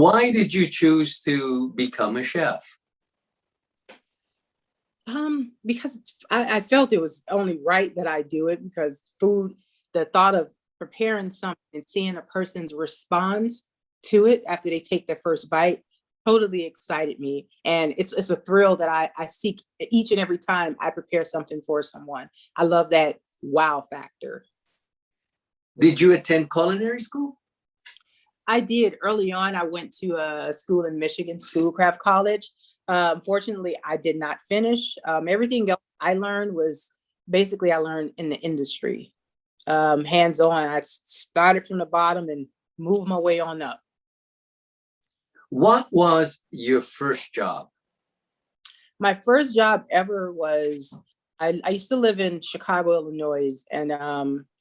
Why did you choose to become a chef? Because I felt it was only right that I do it, because food, the thought of preparing something and seeing a person's response to it after they take their first bite totally excited me. And it's a thrill that I seek each and every time I prepare something for someone. I love that wow factor. Did you attend culinary school? I did. Early on, I went to a school in Michigan, Schoolcraft College. Unfortunately, I did not finish. Everything else I learned was basically I learned in the industry, hands-on. I started from the bottom and moved my way on up. What was your first job? My first job ever was, I used to live in Chicago, Illinois, and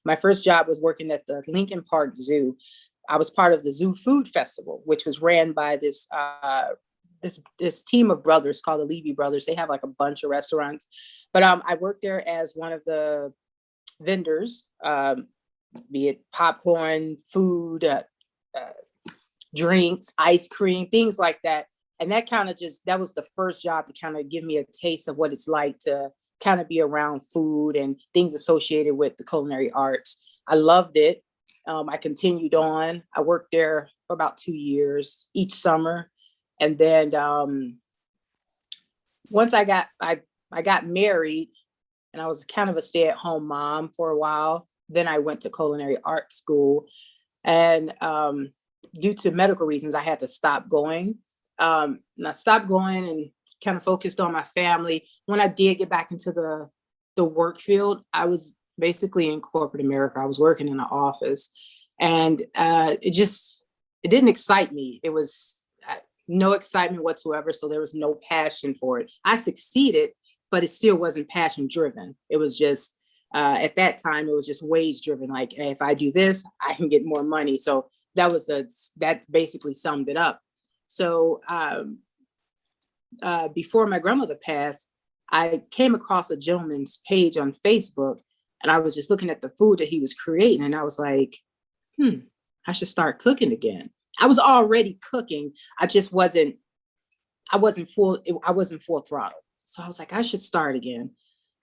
my first job was working at the Lincoln Park Zoo. I was part of the Zoo Food Festival, which was ran by this team of brothers called the Levy Brothers. They have like a bunch of restaurants, but I worked there as one of the vendors, be it popcorn, food, drinks, ice cream, things like that. And that kind of that was the first job to kind of give me a taste of what it's like to kind of be around food and things associated with the culinary arts. I loved it. I continued on. I worked there for about 2 years each summer. And then once I got married, and I was kind of a stay-at-home mom for a while. Then I went to culinary art school, and due to medical reasons, I had to stop going. And I stopped going and kind of focused on my family. When I did get back into the work field, I was basically in corporate America. I was working in an office, and it didn't excite me. It was no excitement whatsoever. So there was no passion for it. I succeeded, but it still wasn't passion driven. It was just, at that time, it was just wage driven. Like, hey, if I do this, I can get more money. So that basically summed it up. So before my grandmother passed, I came across a gentleman's page on Facebook, and I was just looking at the food that he was creating. And I was like, I should start cooking again. I was already cooking. I wasn't full throttle. So I was like, I should start again.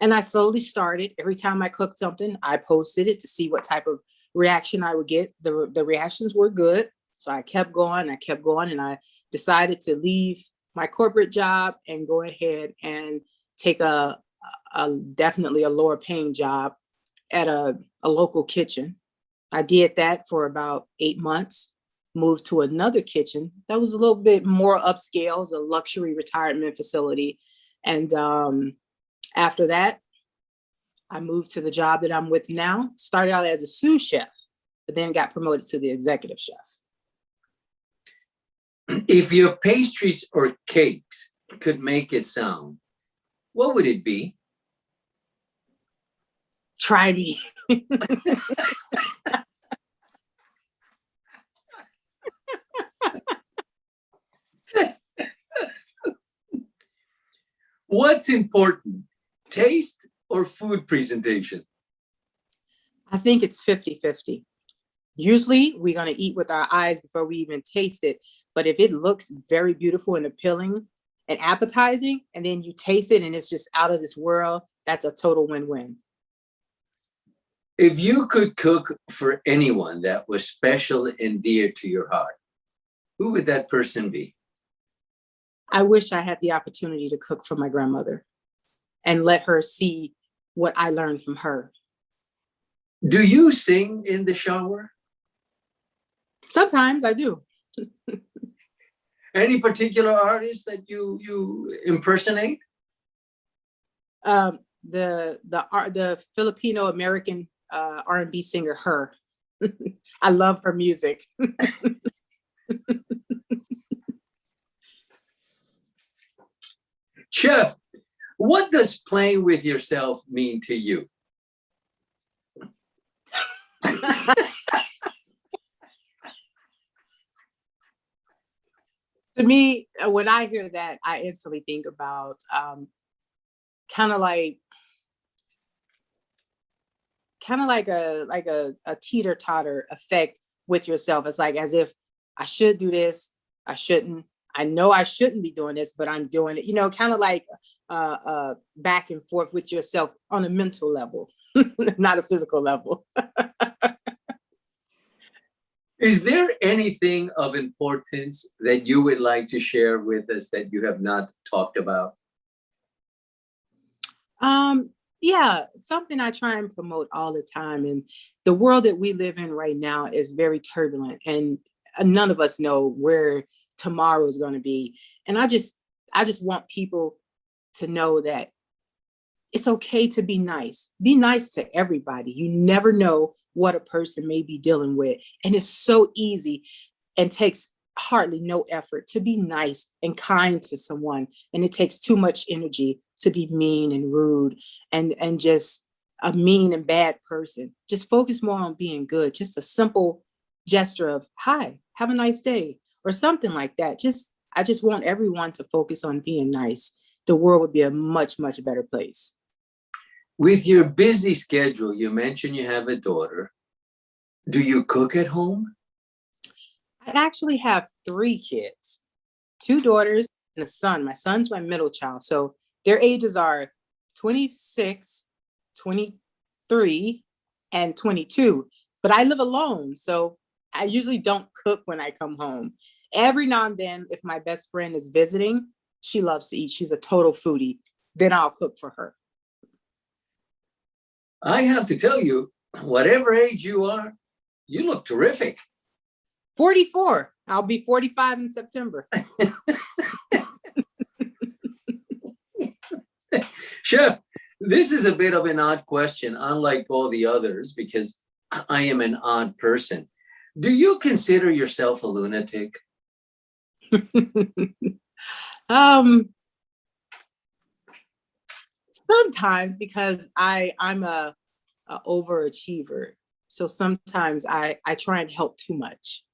And I slowly started. Every time I cooked something, I posted it to see what type of reaction I would get. The reactions were good. So I kept going, and I decided to leave my corporate job and go ahead and take a definitely a lower paying job at a local kitchen. I did that for about 8 months, moved to another kitchen that was a little bit more upscale. It was a luxury retirement facility. And after that, I moved to the job that I'm with now. Started out as a sous chef, but then got promoted to the executive chef. If your pastries or cakes could make it sound, what would it be? Try me. What's important, taste or food presentation? I think it's 50-50. Usually we're going to eat with our eyes before we even taste it. But if it looks very beautiful and appealing and appetizing, and then you taste it and it's just out of this world, that's a total win-win. If you could cook for anyone that was special and dear to your heart, who would that person be? I wish I had the opportunity to cook for my grandmother and let her see what I learned from her. Do you sing in the shower? Sometimes I do. Any particular artist that you impersonate? The Filipino American R&B singer, her. I love her music. Chef, what does playing with yourself mean to you? To me, when I hear that, I instantly think about kind of like a teeter-totter effect with yourself. It's like as if I should do this, I shouldn't. I know I shouldn't be doing this, but I'm doing it. You know, kind of like back and forth with yourself on a mental level, not a physical level. Is there anything of importance that you would like to share with us that you have not talked about? Yeah, something I try and promote all the time. And the world that we live in right now is very turbulent, and none of us know where tomorrow is going to be. And I just want people to know that it's okay to be nice. Be nice to everybody. You never know what a person may be dealing with. And it's so easy and takes hardly no effort to be nice and kind to someone. And it takes too much energy to be mean and rude and just a mean and bad person. Just focus more on being good. Just a simple gesture of, hi, have a nice day, or something like that. I just want everyone to focus on being nice. The world would be a much, much better place. With your busy schedule, you mentioned you have a daughter. Do you cook at home? I actually have 3 kids, 2 daughters and a son. My son's my middle child. So their ages are 26, 23, and 22. But I live alone. So I usually don't cook when I come home. Every now and then, if my best friend is visiting, she loves to eat. She's a total foodie. Then I'll cook for her. I have to tell you, whatever age you are, you look terrific. 44. I'll be 45 in September. Chef, this is a bit of an odd question, unlike all the others, because I am an odd person. Do you consider yourself a lunatic? Sometimes, because I'm a overachiever. So sometimes I try and help too much.